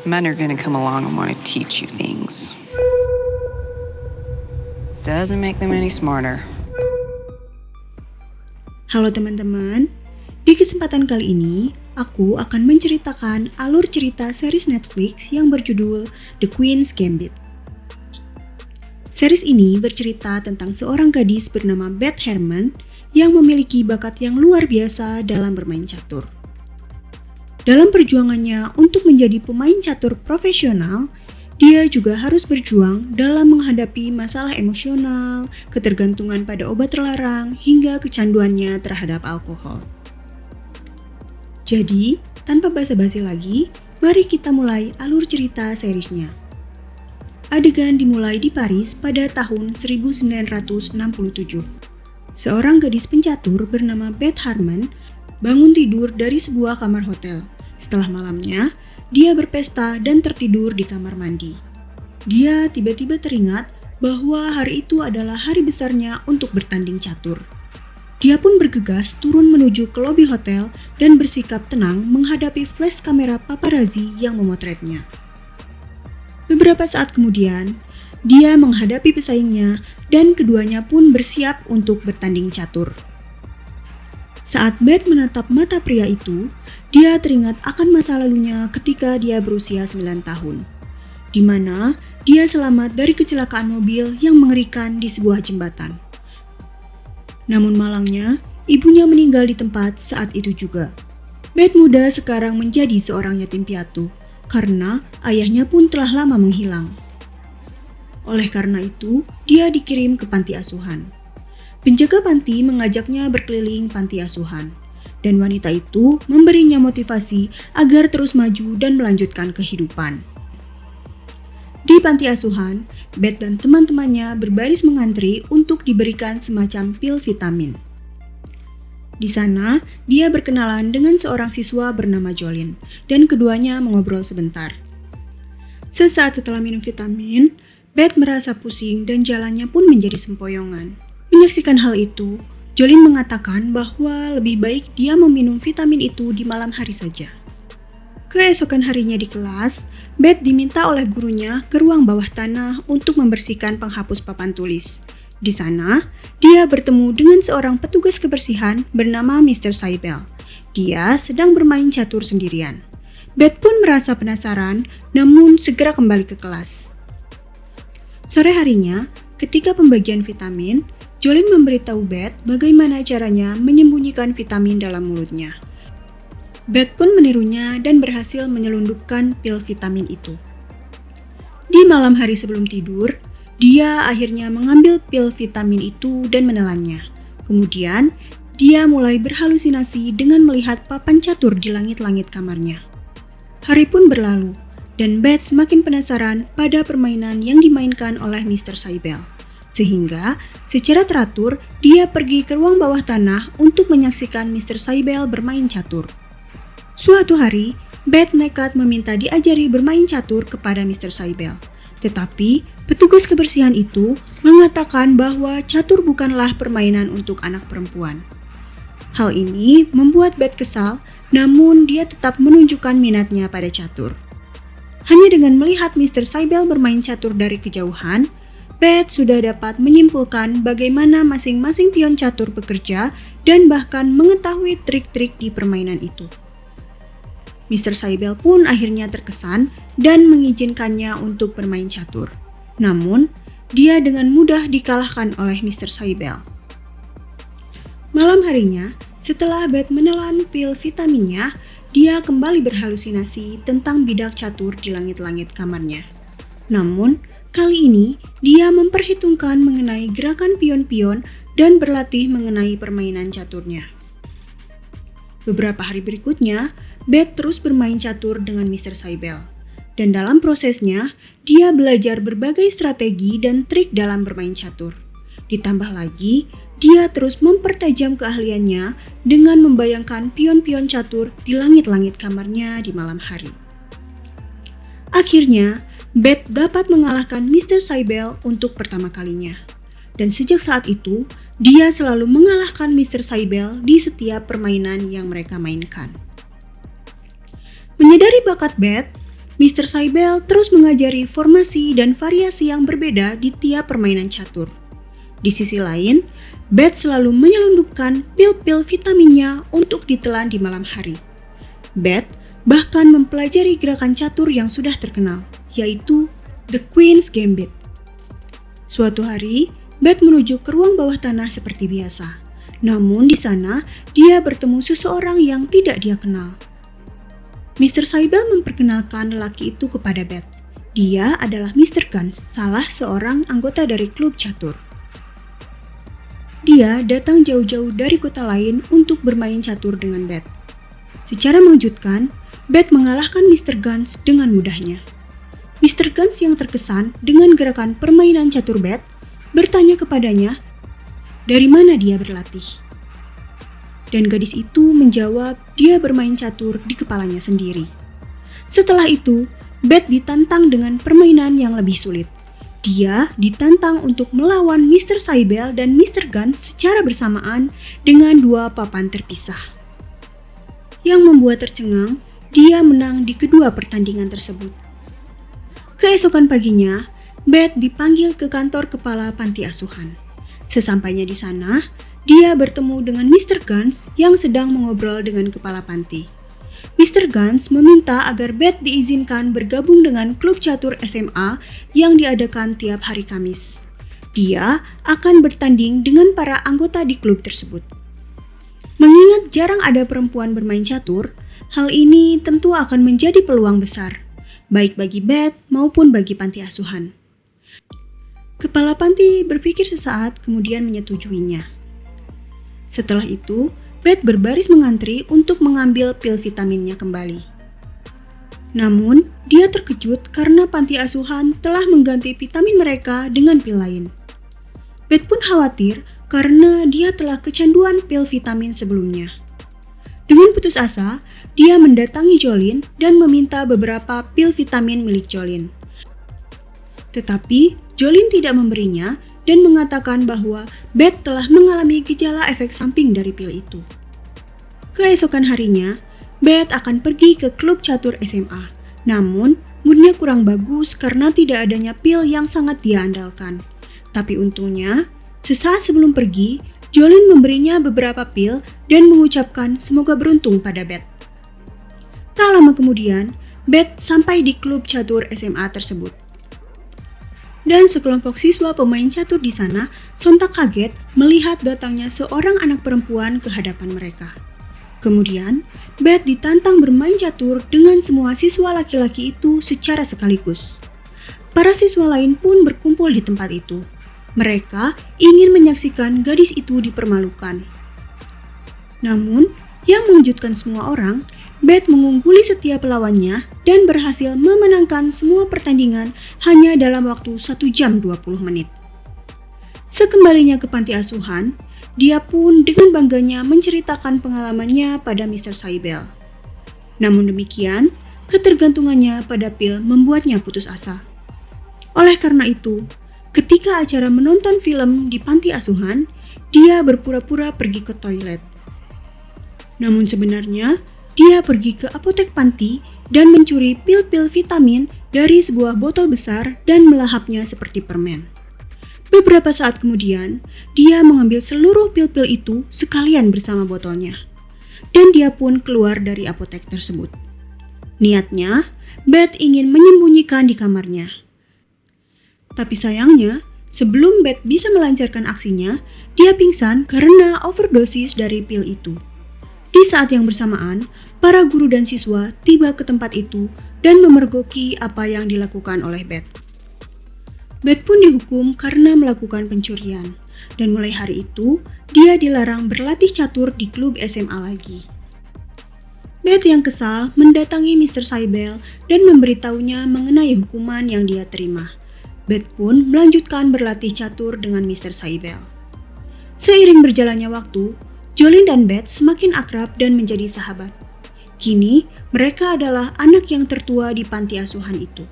Men are gonna come along and want to teach you things. Doesn't make them any smarter. Halo teman-teman, di kesempatan kali ini aku akan menceritakan alur cerita series Netflix yang berjudul The Queen's Gambit. Series ini bercerita tentang seorang gadis bernama Beth Harmon yang memiliki bakat yang luar biasa dalam bermain catur. Dalam perjuangannya untuk menjadi pemain catur profesional, dia juga harus berjuang dalam menghadapi masalah emosional, ketergantungan pada obat terlarang, hingga kecanduannya terhadap alkohol. Jadi, tanpa basa-basi lagi, mari kita mulai alur cerita seriesnya. Adegan dimulai di Paris pada tahun 1967. Seorang gadis pencatur bernama Beth Harmon bangun tidur dari sebuah kamar hotel. Setelah malamnya, dia berpesta dan tertidur di kamar mandi. Dia tiba-tiba teringat bahwa hari itu adalah hari besarnya untuk bertanding catur. Dia pun bergegas turun menuju ke lobi hotel dan bersikap tenang menghadapi flash kamera paparazzi yang memotretnya. Beberapa saat kemudian, dia menghadapi pesaingnya dan keduanya pun bersiap untuk bertanding catur. Saat Beth menatap mata pria itu, dia teringat akan masa lalunya ketika dia berusia 9 tahun, di mana dia selamat dari kecelakaan mobil yang mengerikan di sebuah jembatan. Namun malangnya, ibunya meninggal di tempat saat itu juga. Beth muda sekarang menjadi seorang yatim piatu, karena ayahnya pun telah lama menghilang. Oleh karena itu, dia dikirim ke panti asuhan. Penjaga panti mengajaknya berkeliling panti asuhan, dan wanita itu memberinya motivasi agar terus maju dan melanjutkan kehidupan. Di panti asuhan, Beth dan teman-temannya berbaris mengantri untuk diberikan semacam pil vitamin. Di sana, dia berkenalan dengan seorang siswa bernama Jolene, dan keduanya mengobrol sebentar. Sesaat setelah minum vitamin, Beth merasa pusing dan jalannya pun menjadi sempoyongan. Menyaksikan hal itu, Jolene mengatakan bahwa lebih baik dia meminum vitamin itu di malam hari saja. Keesokan harinya di kelas, Beth diminta oleh gurunya ke ruang bawah tanah untuk membersihkan penghapus papan tulis. Di sana, dia bertemu dengan seorang petugas kebersihan bernama Mr. Saibel. Dia sedang bermain catur sendirian. Beth pun merasa penasaran, namun segera kembali ke kelas. Sore harinya, ketika pembagian vitamin, Jolene memberitahu Beth bagaimana caranya menyembunyikan vitamin dalam mulutnya. Beth pun menirunya dan berhasil menyelundupkan pil vitamin itu. Di malam hari sebelum tidur, dia akhirnya mengambil pil vitamin itu dan menelannya. Kemudian, dia mulai berhalusinasi dengan melihat papan catur di langit-langit kamarnya. Hari pun berlalu, dan Beth semakin penasaran pada permainan yang dimainkan oleh Mr. Saibel. Sehingga, secara teratur, dia pergi ke ruang bawah tanah untuk menyaksikan Mr. Saibel bermain catur. Suatu hari, Beth nekat meminta diajari bermain catur kepada Mr. Saibel. Tetapi, petugas kebersihan itu mengatakan bahwa catur bukanlah permainan untuk anak perempuan. Hal ini membuat Beth kesal, namun dia tetap menunjukkan minatnya pada catur. Hanya dengan melihat Mr. Saibel bermain catur dari kejauhan, Beth sudah dapat menyimpulkan bagaimana masing-masing pion catur bekerja dan bahkan mengetahui trik-trik di permainan itu. Mr. Saibel pun akhirnya terkesan dan mengizinkannya untuk bermain catur. Namun, dia dengan mudah dikalahkan oleh Mr. Saibel. Malam harinya, setelah Beth menelan pil vitaminnya, dia kembali berhalusinasi tentang bidak catur di langit-langit kamarnya. Namun, kali ini dia memperhitungkan mengenai gerakan pion-pion dan berlatih mengenai permainan caturnya. Beberapa hari berikutnya, Beth terus bermain catur dengan Mr. Saibel. Dan dalam prosesnya, dia belajar berbagai strategi dan trik dalam bermain catur. Ditambah lagi, dia terus mempertajam keahliannya dengan membayangkan pion-pion catur di langit-langit kamarnya di malam hari. Akhirnya, Beth dapat mengalahkan Mr. Saibel untuk pertama kalinya. Dan sejak saat itu, dia selalu mengalahkan Mr. Saibel di setiap permainan yang mereka mainkan. Menyadari bakat Beth, Mr. Saibel terus mengajari formasi dan variasi yang berbeda di tiap permainan catur. Di sisi lain, Beth selalu menyelundupkan pil-pil vitaminnya untuk ditelan di malam hari. Beth bahkan mempelajari gerakan catur yang sudah terkenal, yaitu The Queen's Gambit. Suatu hari, Beth menuju ke ruang bawah tanah seperti biasa. Namun di sana, dia bertemu seseorang yang tidak dia kenal. Mr. Saibel memperkenalkan lelaki itu kepada Beth. Dia adalah Mr. Guns, salah seorang anggota dari klub catur. Dia datang jauh-jauh dari kota lain untuk bermain catur dengan Beth. Secara mengejutkan, Beth mengalahkan Mr. Guns dengan mudahnya. Mr. Guns yang terkesan dengan gerakan permainan catur Beth bertanya kepadanya dari mana dia berlatih. Dan gadis itu menjawab dia bermain catur di kepalanya sendiri. Setelah itu, Beth ditantang dengan permainan yang lebih sulit. Dia ditantang untuk melawan Mr. Saibel dan Mr. Guns secara bersamaan dengan dua papan terpisah. Yang membuat tercengang, dia menang di kedua pertandingan tersebut. Keesokan paginya, Beth dipanggil ke kantor kepala panti asuhan. Sesampainya di sana, dia bertemu dengan Mr. Guns yang sedang mengobrol dengan kepala panti. Mr. Guns meminta agar Beth diizinkan bergabung dengan klub catur SMA yang diadakan tiap hari Kamis. Dia akan bertanding dengan para anggota di klub tersebut. Mengingat jarang ada perempuan bermain catur, hal ini tentu akan menjadi peluang besar, baik bagi Beth maupun bagi panti asuhan. Kepala panti berpikir sesaat kemudian menyetujuinya. Setelah itu, Beth berbaris mengantri untuk mengambil pil vitaminnya kembali. Namun, dia terkejut karena panti asuhan telah mengganti vitamin mereka dengan pil lain. Beth pun khawatir karena dia telah kecanduan pil vitamin sebelumnya. Dengan putus asa, dia mendatangi Jolene dan meminta beberapa pil vitamin milik Jolene. Tetapi, Jolene tidak memberinya dan mengatakan bahwa Beth telah mengalami gejala efek samping dari pil itu. Keesokan harinya, Beth akan pergi ke klub catur SMA. Namun, moodnya kurang bagus karena tidak adanya pil yang sangat dia andalkan. Tapi untungnya, sesaat sebelum pergi, Jolene memberinya beberapa pil dan mengucapkan semoga beruntung pada Beth. Tak lama kemudian, Beth sampai di klub catur SMA tersebut. Dan sekelompok siswa pemain catur di sana sontak kaget melihat datangnya seorang anak perempuan ke hadapan mereka. Kemudian, Beth ditantang bermain catur dengan semua siswa laki-laki itu secara sekaligus. Para siswa lain pun berkumpul di tempat itu. Mereka ingin menyaksikan gadis itu dipermalukan. Namun, yang mengejutkan semua orang, Beth mengungguli setiap lawannya dan berhasil memenangkan semua pertandingan hanya dalam waktu 1 jam 20 menit. Sekembalinya ke panti asuhan, dia pun dengan bangganya menceritakan pengalamannya pada Mr. Saibel. Namun demikian, ketergantungannya pada pil membuatnya putus asa. Oleh karena itu, ketika acara menonton film di panti asuhan, dia berpura-pura pergi ke toilet. Namun sebenarnya, dia pergi ke apotek panti dan mencuri pil-pil vitamin dari sebuah botol besar dan melahapnya seperti permen. Beberapa saat kemudian, dia mengambil seluruh pil-pil itu sekalian bersama botolnya. Dan dia pun keluar dari apotek tersebut. Niatnya, Beth ingin menyembunyikan di kamarnya. Tapi sayangnya, sebelum Beth bisa melancarkan aksinya, dia pingsan karena overdosis dari pil itu. Di saat yang bersamaan, para guru dan siswa tiba ke tempat itu dan memergoki apa yang dilakukan oleh Beth. Beth pun dihukum karena melakukan pencurian, dan mulai hari itu, dia dilarang berlatih catur di klub SMA lagi. Beth yang kesal mendatangi Mr. Saibel dan memberitahunya mengenai hukuman yang dia terima. Beth pun melanjutkan berlatih catur dengan Mr. Saibel. Seiring berjalannya waktu, Jolene dan Beth semakin akrab dan menjadi sahabat. Kini, mereka adalah anak yang tertua di panti asuhan itu.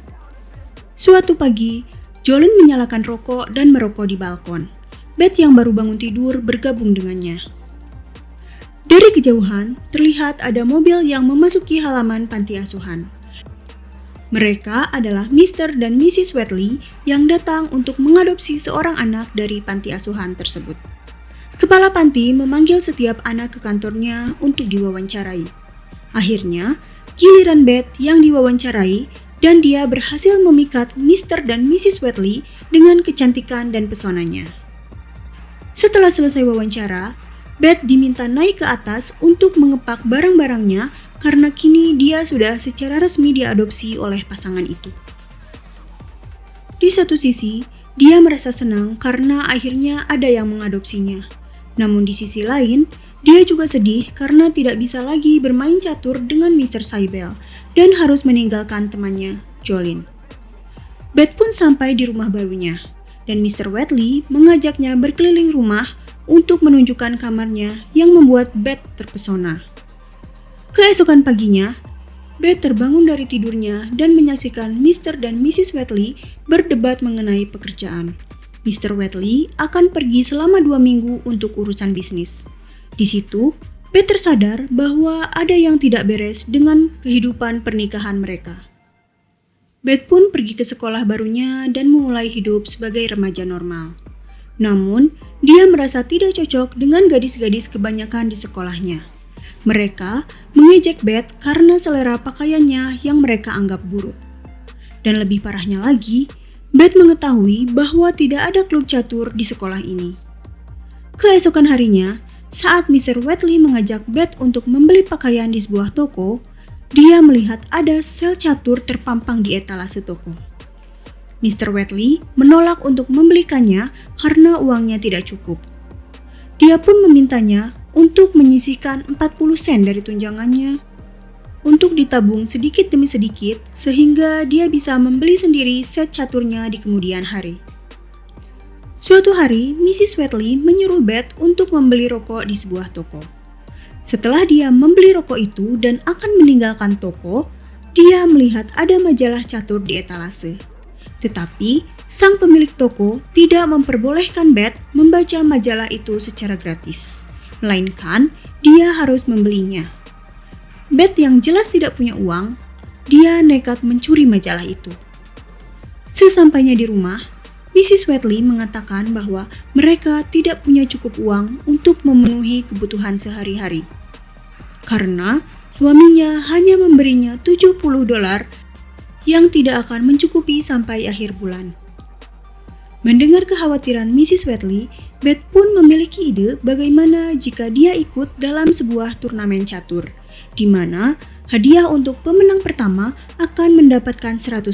Suatu pagi, Jolene menyalakan rokok dan merokok di balkon. Beth yang baru bangun tidur bergabung dengannya. Dari kejauhan, terlihat ada mobil yang memasuki halaman panti asuhan. Mereka adalah Mr. dan Mrs. Wheatley yang datang untuk mengadopsi seorang anak dari panti asuhan tersebut. Kepala panti memanggil setiap anak ke kantornya untuk diwawancarai. Akhirnya, giliran Beth yang diwawancarai dan dia berhasil memikat Mr. dan Mrs. Wheatley dengan kecantikan dan pesonanya. Setelah selesai wawancara, Beth diminta naik ke atas untuk mengepak barang-barangnya karena kini dia sudah secara resmi diadopsi oleh pasangan itu. Di satu sisi, dia merasa senang karena akhirnya ada yang mengadopsinya. Namun di sisi lain, dia juga sedih karena tidak bisa lagi bermain catur dengan Mr. Cybele dan harus meninggalkan temannya, Jolene. Beth pun sampai di rumah barunya, dan Mr. Wheatley mengajaknya berkeliling rumah untuk menunjukkan kamarnya yang membuat Beth terpesona. Keesokan paginya, Beth terbangun dari tidurnya dan menyaksikan Mr. dan Mrs. Wheatley berdebat mengenai pekerjaan. Mr. Wheatley akan pergi selama 2 minggu untuk urusan bisnis. Di situ, Beth tersadar bahwa ada yang tidak beres dengan kehidupan pernikahan mereka. Beth pun pergi ke sekolah barunya dan memulai hidup sebagai remaja normal. Namun, dia merasa tidak cocok dengan gadis-gadis kebanyakan di sekolahnya. Mereka mengejek Beth karena selera pakaiannya yang mereka anggap buruk. Dan lebih parahnya lagi, Beth mengetahui bahwa tidak ada klub catur di sekolah ini. Keesokan harinya, saat Mr. Wheatley mengajak Beth untuk membeli pakaian di sebuah toko, dia melihat ada sel catur terpampang di etalase toko. Mr. Wheatley menolak untuk membelikannya karena uangnya tidak cukup. Dia pun memintanya untuk menyisihkan 40 sen dari tunjangannya untuk ditabung sedikit demi sedikit sehingga dia bisa membeli sendiri set caturnya di kemudian hari. Suatu hari, Mrs. Wheatley menyuruh Beth untuk membeli rokok di sebuah toko. Setelah dia membeli rokok itu dan akan meninggalkan toko, dia melihat ada majalah catur di etalase. Tetapi, sang pemilik toko tidak memperbolehkan Beth membaca majalah itu secara gratis, melainkan dia harus membelinya. Beth yang jelas tidak punya uang, dia nekat mencuri majalah itu. Sesampainya di rumah, Mrs. Wheatley mengatakan bahwa mereka tidak punya cukup uang untuk memenuhi kebutuhan sehari-hari. Karena suaminya hanya memberinya $70 yang tidak akan mencukupi sampai akhir bulan. Mendengar kekhawatiran Mrs. Wheatley, Beth pun memiliki ide bagaimana jika dia ikut dalam sebuah turnamen catur, di mana hadiah untuk pemenang pertama akan mendapatkan $100.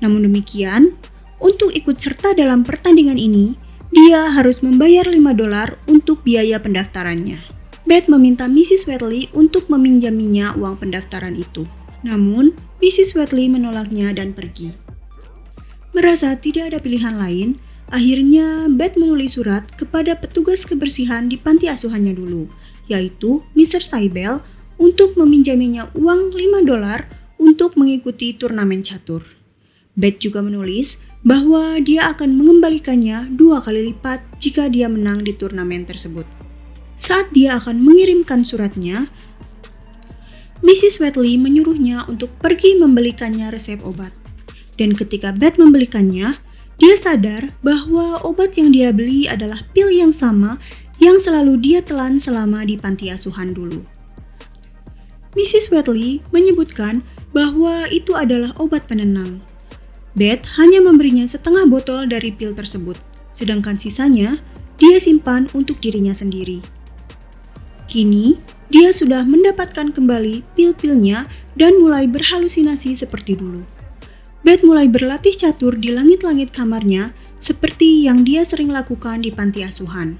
Namun demikian, untuk ikut serta dalam pertandingan ini, dia harus membayar $5 untuk biaya pendaftarannya. Beth meminta Mrs. Wheatley untuk meminjaminya uang pendaftaran itu. Namun, Mrs. Wheatley menolaknya dan pergi. Merasa tidak ada pilihan lain, akhirnya Beth menulis surat kepada petugas kebersihan di panti asuhannya dulu, yaitu Mr. Cybele, untuk meminjaminya uang $5 untuk mengikuti turnamen catur. Beth juga menulis bahwa dia akan mengembalikannya 2 kali lipat jika dia menang di turnamen tersebut. Saat dia akan mengirimkan suratnya, Mrs. Wheatley menyuruhnya untuk pergi membelikannya resep obat. Dan ketika Beth membelikannya, dia sadar bahwa obat yang dia beli adalah pil yang sama yang selalu dia telan selama di panti asuhan dulu. Mrs. Wheatley menyebutkan bahwa itu adalah obat penenang. Beth hanya memberinya setengah botol dari pil tersebut, sedangkan sisanya dia simpan untuk dirinya sendiri. Kini, dia sudah mendapatkan kembali pil-pilnya dan mulai berhalusinasi seperti dulu. Beth mulai berlatih catur di langit-langit kamarnya seperti yang dia sering lakukan di panti asuhan.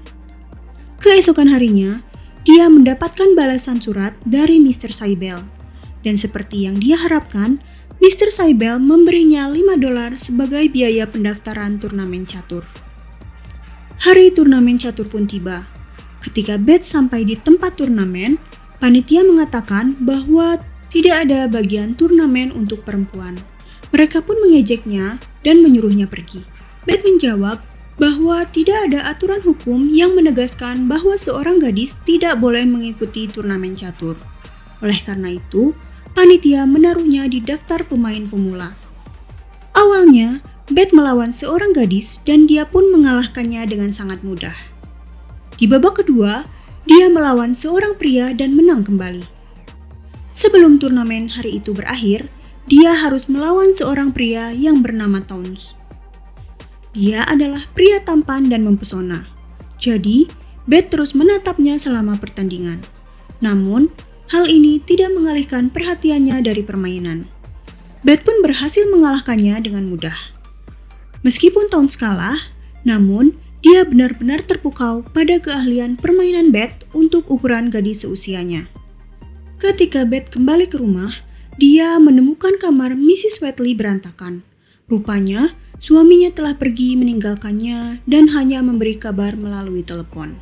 Keesokan harinya, dia mendapatkan balasan surat dari Mr. Cybele. Dan seperti yang dia harapkan, Mr. Cybele memberinya $5 sebagai biaya pendaftaran turnamen catur. Hari turnamen catur pun tiba. Ketika Beth sampai di tempat turnamen, panitia mengatakan bahwa tidak ada bagian turnamen untuk perempuan. Mereka pun mengejeknya dan menyuruhnya pergi. Beth menjawab bahwa tidak ada aturan hukum yang menegaskan bahwa seorang gadis tidak boleh mengikuti turnamen catur. Oleh karena itu, panitia menaruhnya di daftar pemain pemula. Awalnya, Beth melawan seorang gadis dan dia pun mengalahkannya dengan sangat mudah. Di babak kedua, dia melawan seorang pria dan menang kembali. Sebelum turnamen hari itu berakhir, dia harus melawan seorang pria yang bernama Towns. Dia adalah pria tampan dan mempesona. Jadi, Beth terus menatapnya selama pertandingan. Namun, hal ini tidak mengalihkan perhatiannya dari permainan. Beth pun berhasil mengalahkannya dengan mudah. Meskipun Towns kalah, namun dia benar-benar terpukau pada keahlian permainan Beth untuk ukuran gadis seusianya. Ketika Beth kembali ke rumah, dia menemukan kamar Mrs. Wheatley berantakan. Rupanya, suaminya telah pergi meninggalkannya dan hanya memberi kabar melalui telepon.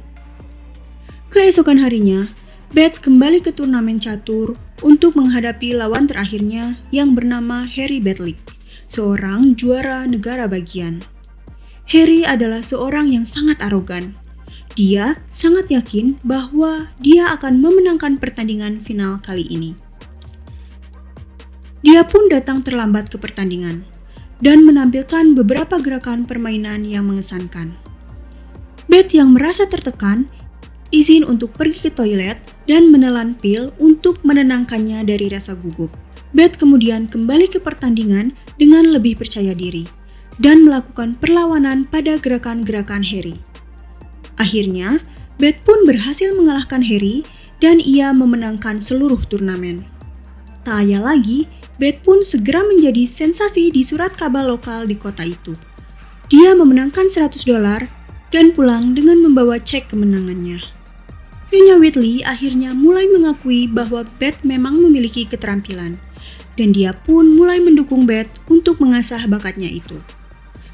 Keesokan harinya, Beth kembali ke turnamen catur untuk menghadapi lawan terakhirnya yang bernama Harry Bedlick, seorang juara negara bagian. Harry adalah seorang yang sangat arogan. Dia sangat yakin bahwa dia akan memenangkan pertandingan final kali ini. Dia pun datang terlambat ke pertandingan dan menampilkan beberapa gerakan permainan yang mengesankan. Beth yang merasa tertekan izin untuk pergi ke toilet dan menelan pil untuk menenangkannya dari rasa gugup. Beth kemudian kembali ke pertandingan dengan lebih percaya diri dan melakukan perlawanan pada gerakan-gerakan Harry. Akhirnya, Beth pun berhasil mengalahkan Harry dan ia memenangkan seluruh turnamen. Tak ayal lagi, Beth pun segera menjadi sensasi di surat kabar lokal di kota itu. Dia memenangkan $100 dan pulang dengan membawa cek kemenangannya. Nyonya Wheatley akhirnya mulai mengakui bahwa Beth memang memiliki keterampilan, dan dia pun mulai mendukung Beth untuk mengasah bakatnya itu.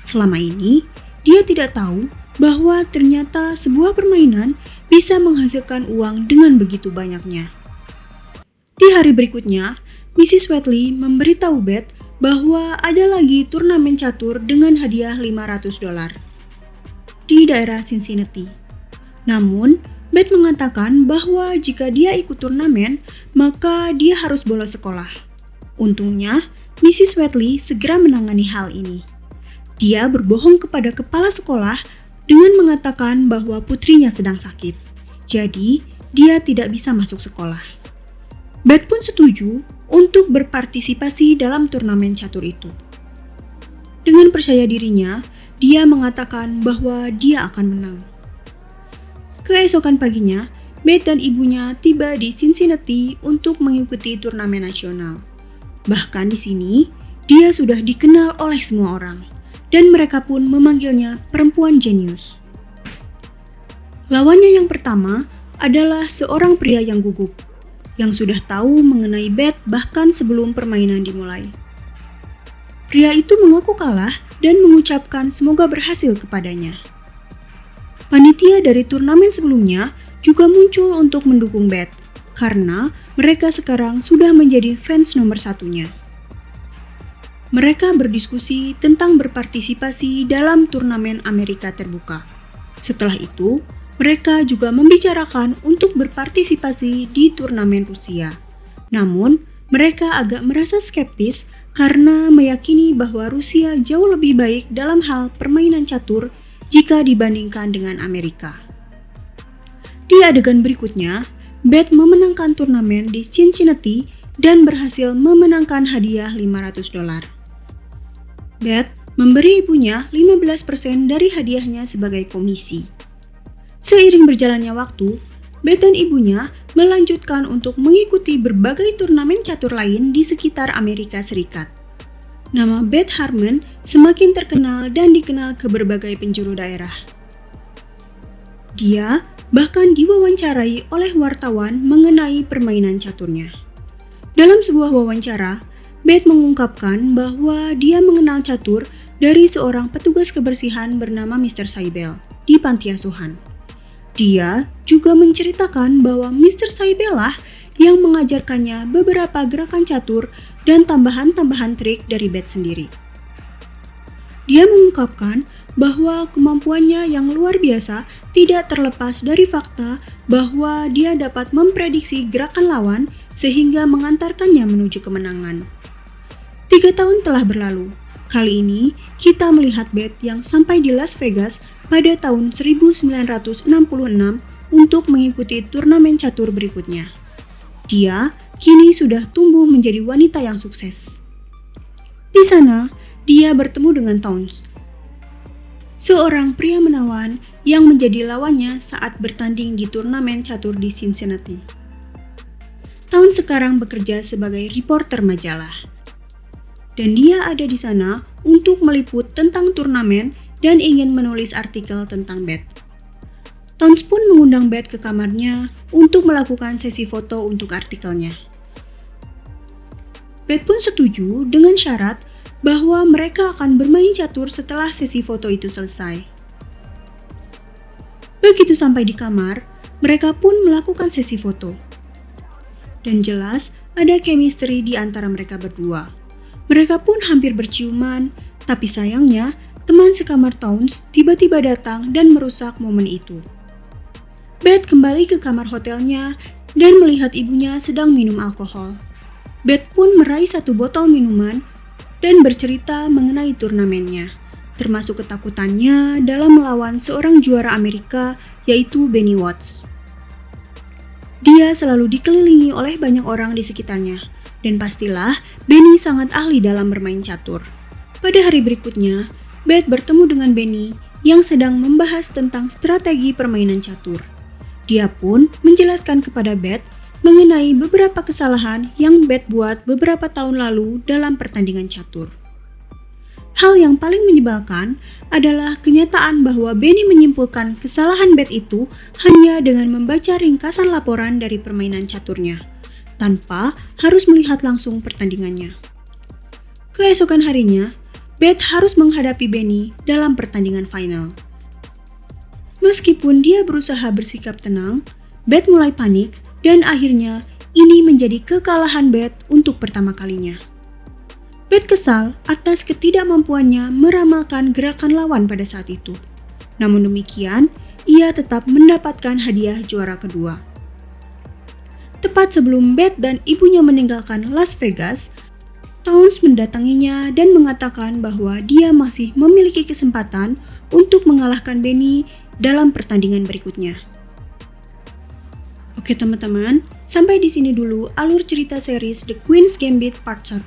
Selama ini, dia tidak tahu bahwa ternyata sebuah permainan bisa menghasilkan uang dengan begitu banyaknya. Di hari berikutnya, Mrs. Wheatley memberitahu Beth bahwa ada lagi turnamen catur dengan hadiah $500 di daerah Cincinnati. Namun, Beth mengatakan bahwa jika dia ikut turnamen, maka dia harus bolos sekolah. Untungnya, Mrs. Wheatley segera menangani hal ini. Dia berbohong kepada kepala sekolah dengan mengatakan bahwa putrinya sedang sakit. Jadi, dia tidak bisa masuk sekolah. Beth pun setuju untuk berpartisipasi dalam turnamen catur itu. Dengan percaya dirinya, dia mengatakan bahwa dia akan menang. Keesokan paginya, Beth dan ibunya tiba di Cincinnati untuk mengikuti turnamen nasional. Bahkan di sini, dia sudah dikenal oleh semua orang, dan mereka pun memanggilnya perempuan jenius. Lawannya yang pertama adalah seorang pria yang gugup, yang sudah tahu mengenai Beth bahkan sebelum permainan dimulai. Pria itu mengaku kalah dan mengucapkan semoga berhasil kepadanya. Panitia dari turnamen sebelumnya juga muncul untuk mendukung Beth, karena mereka sekarang sudah menjadi fans nomor satunya. Mereka berdiskusi tentang berpartisipasi dalam turnamen Amerika terbuka. Setelah itu, mereka juga membicarakan untuk berpartisipasi di turnamen Rusia. Namun, mereka agak merasa skeptis karena meyakini bahwa Rusia jauh lebih baik dalam hal permainan catur jika dibandingkan dengan Amerika. Di adegan berikutnya, Beth memenangkan turnamen di Cincinnati dan berhasil memenangkan hadiah $500. Beth memberi ibunya 15% dari hadiahnya sebagai komisi. Seiring berjalannya waktu, Beth dan ibunya melanjutkan untuk mengikuti berbagai turnamen catur lain di sekitar Amerika Serikat. Nama Beth Harmon semakin terkenal dan dikenal ke berbagai penjuru daerah. Dia bahkan diwawancarai oleh wartawan mengenai permainan caturnya. Dalam sebuah wawancara, Beth mengungkapkan bahwa dia mengenal catur dari seorang petugas kebersihan bernama Mr. Saibel di panti asuhan. Dia juga menceritakan bahwa Mr. Saibel lah yang mengajarkannya beberapa gerakan catur dan tambahan-tambahan trik dari Beth sendiri. Dia mengungkapkan bahwa kemampuannya yang luar biasa tidak terlepas dari fakta bahwa dia dapat memprediksi gerakan lawan sehingga mengantarkannya menuju kemenangan. 3 tahun telah berlalu. Kali ini, kita melihat Beth yang sampai di Las Vegas pada tahun 1966 untuk mengikuti turnamen catur berikutnya. Dia kini sudah tumbuh menjadi wanita yang sukses. Di sana, dia bertemu dengan Towns, seorang pria menawan yang menjadi lawannya saat bertanding di turnamen catur di Cincinnati. Towns sekarang bekerja sebagai reporter majalah. Dan dia ada di sana untuk meliput tentang turnamen dan ingin menulis artikel tentang Beth. Towns pun mengundang Beth ke kamarnya untuk melakukan sesi foto untuk artikelnya. Beth pun setuju dengan syarat bahwa mereka akan bermain catur setelah sesi foto itu selesai. Begitu sampai di kamar, mereka pun melakukan sesi foto. Dan jelas ada chemistry di antara mereka berdua. Mereka pun hampir berciuman, tapi sayangnya teman sekamar Towns tiba-tiba datang dan merusak momen itu. Beth kembali ke kamar hotelnya dan melihat ibunya sedang minum alkohol. Beth pun meraih 1 botol minuman dan bercerita mengenai turnamennya, termasuk ketakutannya dalam melawan seorang juara Amerika yaitu Benny Watts. Dia selalu dikelilingi oleh banyak orang di sekitarnya. Dan pastilah, Benny sangat ahli dalam bermain catur. Pada hari berikutnya, Beth bertemu dengan Benny yang sedang membahas tentang strategi permainan catur. Dia pun menjelaskan kepada Beth mengenai beberapa kesalahan yang Beth buat beberapa tahun lalu dalam pertandingan catur. Hal yang paling menyebalkan adalah kenyataan bahwa Benny menyimpulkan kesalahan Beth itu hanya dengan membaca ringkasan laporan dari permainan caturnya, tanpa harus melihat langsung pertandingannya. Keesokan harinya, Beth harus menghadapi Benny dalam pertandingan final. Meskipun dia berusaha bersikap tenang, Beth mulai panik dan akhirnya ini menjadi kekalahan Beth untuk pertama kalinya. Beth kesal atas ketidakmampuannya meramalkan gerakan lawan pada saat itu. Namun demikian, ia tetap mendapatkan hadiah juara kedua. Tepat sebelum Beth dan ibunya meninggalkan Las Vegas, Towns mendatanginya dan mengatakan bahwa dia masih memiliki kesempatan untuk mengalahkan Benny dalam pertandingan berikutnya. Oke teman-teman, sampai di sini dulu alur cerita series The Queen's Gambit Part 1.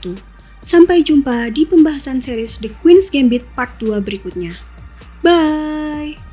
Sampai jumpa di pembahasan series The Queen's Gambit Part 2 berikutnya. Bye!